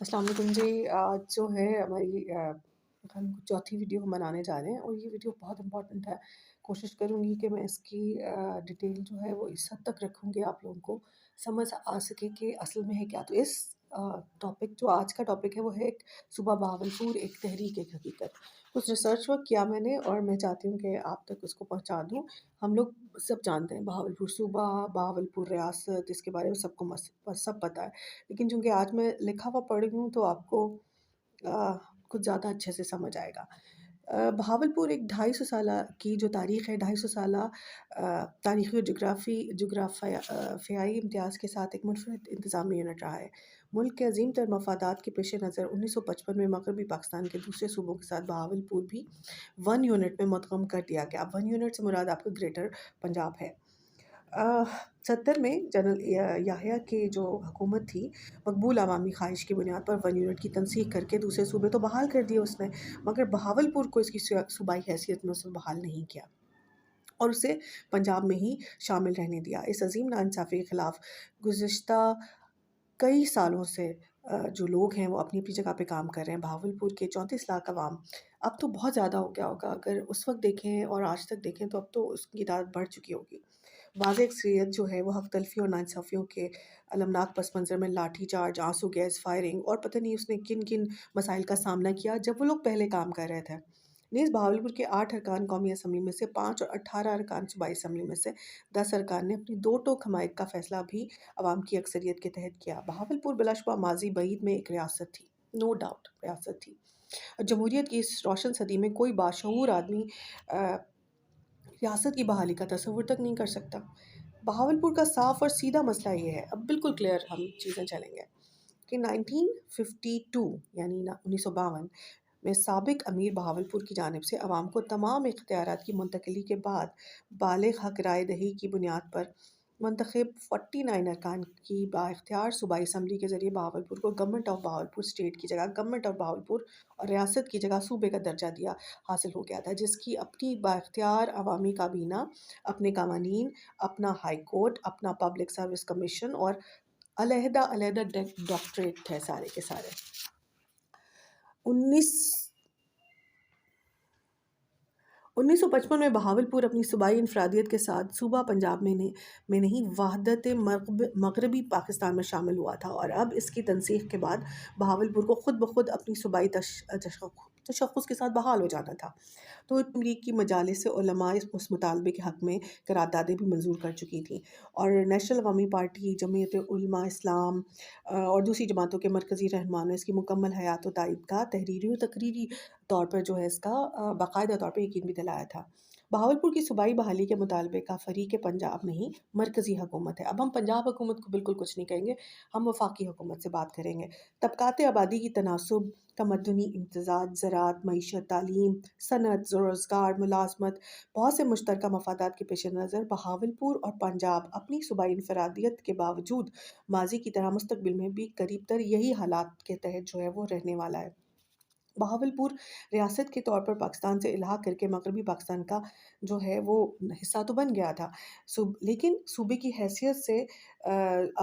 अस्सलाम वालेकुम जी। आज जो है हमारी हम चौथी वीडियो हम बनाने जा रहे हैं और ये वीडियो बहुत इम्पोर्टेंट है। कोशिश करूँगी कि मैं इसकी डिटेल जो है वो इस हद तक रखूँगी आप लोगों को समझ आ सके कि असल में है क्या। तो इस टॉपिक जो आज का टॉपिक है वो है एक सूबा बहावलपुर एक तहरीक एक हकीकत। कुछ रिसर्च वर्क किया मैंने और मैं चाहती हूँ कि आप तक उसको पहुँचा दूँ। हम लोग सब जानते हैं बहावलपुर सूबा, बहावलपुर रियासत, इसके बारे में सबको सब पता है। लेकिन चूँकि आज मैं लिखा हुआ पढ़ रही हूँ तो आपको अ, कुछ ज़्यादा अच्छे से समझ आएगा। बहावलपुर एक 250 साला की जो तारीख़ है, 250 साला तारीख़ी और फ़ियाई इम्तियाज़ के साथ एक मुनफ़रिद इंतज़ामी यूनिट रहा है। मुल्क के अज़ीम तर मफ़ादात के पेश नज़र 1955 में मग़रबी पाकिस्तान के दूसरे सूबों के साथ बहावलपुर भी 1 यूनिट में मुद्ग़म कर दिया गया। 1 यूनिट से मुराद आपका ग्रेटर पंजाब है। 70 में जनरल याहिया की जो हुकूमत थी, मकबूल अवामी ख़्वाहिश की बुनियाद पर 1 यूनिट की तनसीख करके दूसरे सूबे तो बहाल कर दिए उसने, मगर बहावलपुर को इसकी सूबाई हैसियत में उसने बहाल नहीं किया और उसे पंजाब में ही शामिल रहने दिया। इस अज़ीम नाइंसाफ़ी के ख़िलाफ़ गुज़िश्ता कई सालों से जो लोग हैं वो अपनी-अपनी जगह पे काम कर रहे हैं। बहावलपुर के 34 लाख अवाम, अब तो बहुत ज़्यादा हो गया होगा, अगर उस वक़्त देखें और आज तक देखें तो अब तो उसकी तादाद बढ़ चुकी होगी। वाज़ेह अक्सरियत जो है वो हक़ तलफ़ी और नाइंसाफ़ियों के अलमनाक पस मंज़र में लाठी चार्ज, आंसू गैस फायरिंग और पता नहीं उसने किन-किन मसाइल का सामना किया जब वो लोग पहले काम कर रहे थे। नीज़ बहावलपुर के 8 अरकान कौमी असम्बली में से 5 और 18 अरकान सूबाई असम्बली में से 10 अरकान ने अपनी 2 टोक हमायत का फ़ैसला भी अवाम की अक्सरियत के तहत किया। बहावलपुर बिलाशुबा माज़ी बईद में एक रियासत थी, नो डाउट रियासत थी। जमहूरियत की इस रोशन सदी में कोई बाशऊर आदमी अ, रियासत की बहाली का तसव्वुर तक नहीं कर सकता। बहावलपुर का साफ़ और सीधा मसला ये है, अब बिल्कुल क्लियर हम चीज़ें चलेंगे कि 1952 यानी ना 1952 में साबिक अमीर बहावलपुर की जानिब से अवाम को तमाम इख्तियारात की मुंतकिली के बाद बालिग हक राय दही की बुनियाद पर मुंतखब 49 अरकान की बाइख्तियार सूबाई असम्बली के ज़रिए बहावलपुर को गवर्नमेंट ऑफ बहावलपुर स्टेट की जगह गवर्नमेंट ऑफ बहावलपुर और रियासत की जगह सूबे का दर्जा दिया हासिल हो गया था, जिसकी अपनी बाइख्तियार अवामी काबीना, अपने कावानीन, अपना हाई कोर्ट, अपना पब्लिक सर्विस कमीशन और अलहदा-अलहदा डॉक्टरेट थे सारे के सारे। 19 1955 में बहावलपुर अपनी सूबाई इनफरादियत के साथ सूबा पंजाब में नहीं वहदत मग़रबी पाकिस्तान में शामिल हुआ था और अब इसकी तनसीख के बाद बहावलपुर को खुद ब खुद अपनी सूबाई तशख़्ख़ुस के साथ बहाल हो जाना था। तो लीग की मजालिस से उलमा उस मुतालबे के हक़ में करारदादें भी मंजूर कर चुकी थी और नेशनल अवामी पार्टी, जमीयत उलमा इस्लाम और दूसरी जमातों के मरकज़ी रहनुमाओं ने इसकी मुकम्मल हयात व तायद का तहरीरी और तकरीरी तौर पर जो है इसका बाकायदा तौर पे यकीन भी दिलाया था। बहावलपुर की सूबाई बहाली के मुतालबे का फ़रीक़ पंजाब नहीं, मरकज़ी हुकूमत है। अब हम पंजाब हुकूमत को बिल्कुल कुछ नहीं कहेंगे, हम वफ़ाक़ी हुकूमत से बात करेंगे। तबक़ात आबादी की तनासुब, तमद्दुनी इम्तिज़ाज, ज़राअत, मईशत, तालीम, सनअत, रोज़गार, मुलाज़मत, बहुत से मुश्तरका मफ़ादात के पेश नज़र बहावलपुर और पंजाब अपनी सूबाई इनफ़रादियत के बावजूद माज़ी की तरह मुस्तक़बिल में भी करीब तर यही हालात के तहत जो है वो रहने वाला है। बहावलपुर रियासत के तौर पर पाकिस्तान से इल्हाक़ करके मग़रबी पाकिस्तान का जो है वो हिस्सा तो बन गया था। लेकिन सूबे की हैसियत से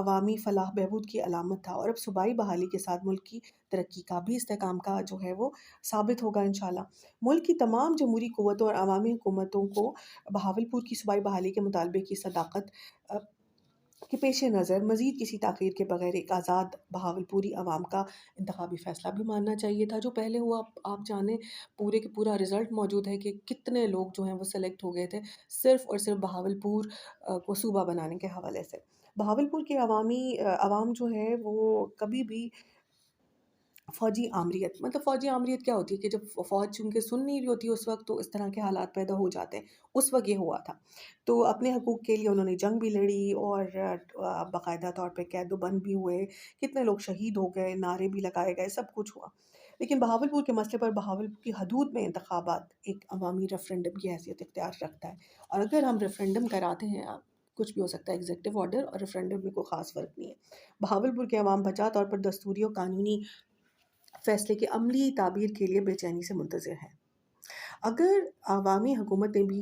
अवामी फ़लाह बहबूद की अलामत था और अब सूबाई बहाली के साथ मुल्क की तरक्की का भी इस्तेहकाम का जो है वो साबित होगा इंशाअल्लाह। मुल्क की तमाम जमहूरी क़ुव्वतों और अवामी हुकूमतों को बहावलपुर की सूबाई बहाली के मुतालबे की सदाकत अ, के पेश नज़र मज़ीद किसी ताख़ीर के बग़ैर एक आज़ाद बहावलपुरी अवाम का इंतख़ाबी फ़ैसला भी मानना चाहिए था, जो पहले हुआ। आप जानें पूरे का पूरा रिज़ल्ट मौजूद है कि कितने लोग जो हैं वो सेलेक्ट हो गए थे, सिर्फ़ और सिर्फ़ बहावलपुर को सूबा बनाने के हवाले से। बहावलपुर के अवाम जो है वो कभी भी फ़ौजी आमरीत, मतलब फ़ौजी आमरीत क्या होती है कि जब फ़ौज चूँकि सुन नहीं रही होती उस वक़्त, तो इस तरह के हालात पैदा हो जाते हैं। उस वक़्त ये हुआ था। तो अपने हकूक़ के लिए उन्होंने जंग भी लड़ी और बाकायदा तौर पे कैद-ओ-बंद भी हुए। कितने लोग शहीद हो गए, नारे भी लगाए गए, सब कुछ हुआ। लेकिन बहावलपुर के मसले पर बहावलपुर की हदूद में इंतख़ाबात एक अवामी रेफ़रेंडम की हैसियत इख्तियार रखता है और अगर हम रेफ़रेंडम कराते हैं, कुछ भी हो सकता है, एग्ज़ीक्यूटिव ऑर्डर और रेफ़रेंडम में कोई ख़ास फ़र्क नहीं है। बहावलपुर के अवाम बचा तौर पर दस्तूरी और कानूनी फ़ैसले की अमली ताबीर के लिए बेचैनी से मुंतज़िर हैं। अगर अवामी हुकूमत ने भी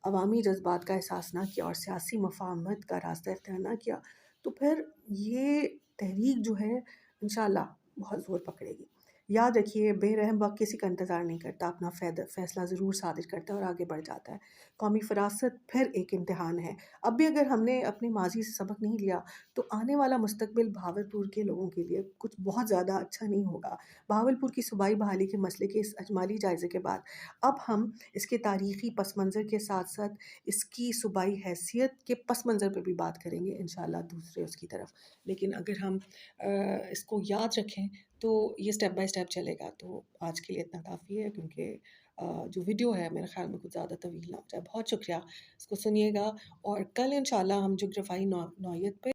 अवामी जज़्बात का एहसास ना किया और सियासी मफ़ाहमत का रास्ता इख्तियार ना किया, तो फिर ये तहरीक जो है इंशाअल्लाह बहुत ज़ोर पकड़ेगी। याद रखिए, बेरहम वक़्त किसी का इंतज़ार नहीं करता, अपना फ़ैसला ज़रूर सादिर करता है और आगे बढ़ जाता है। कौमी फ़रासत फिर एक इम्तिहान है। अब भी अगर हमने अपनी माज़ी से सबक नहीं लिया, तो आने वाला मुस्तकबिल भावलपुर के लोगों के लिए कुछ बहुत ज़्यादा अच्छा नहीं होगा। भावलपुर की सूबाई बहाली के मसले के इस इजमाली जायज़े के बाद अब हम इसके तारीख़ी पस मंज़र के साथ-साथ इसकी सूबाई हैसियत के पस मंज़र पे भी बात करेंगे इंशाअल्लाह दूसरे उसकी तरफ। लेकिन अगर हम इसको याद रखें तो ये स्टेप बाय स्टेप चलेगा। तो आज के लिए इतना काफ़ी है, क्योंकि जो वीडियो है मेरे ख़्याल में कुछ ज़्यादा तवील ना हो जाए। बहुत शुक्रिया, इसको सुनिएगा और कल इंशाअल्लाह हम जोग्राफ़ाई नौइयत पे